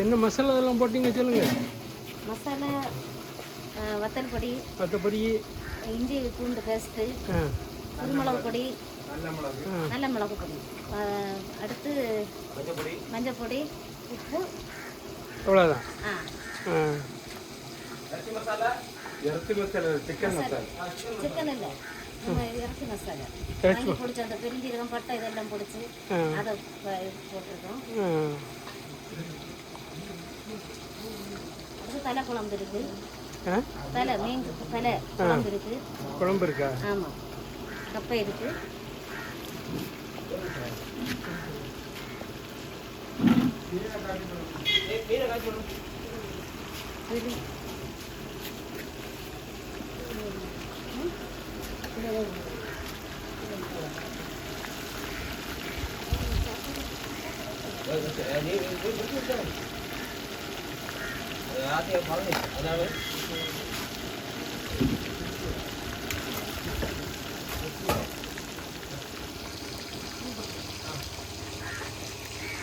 என்ன மசாலா இதெல்லாம் போட்டீங்க சொல்லுங்க. மசாலா வத்தல் பொடி, மற்றபடி இஞ்சி பூண்டு பேஸ்ட்டு, குருமிளகு பொடி, நல்ல மிளகு பொடி, அடுத்து மஞ்சள் பொடி, உப்பு, அவ்வளோதான். இறச்சி மசாலா சிக்கன் மசாலா சிக்கன் இல்லை, இறச்சி மசாலா வாங்கி பிடிச்சி அந்த பெருஞ்சீரகம் பட்டை இதெல்லாம் பிடிச்சி அதை போட்டிருக்கோம். அடுத்து தலை குழம்பு இருக்கு, தலை மீன் தலை குழம்பு இருக்கு. குழம்பு இருக்கா? ஆமாம், கப்பை இருக்கு.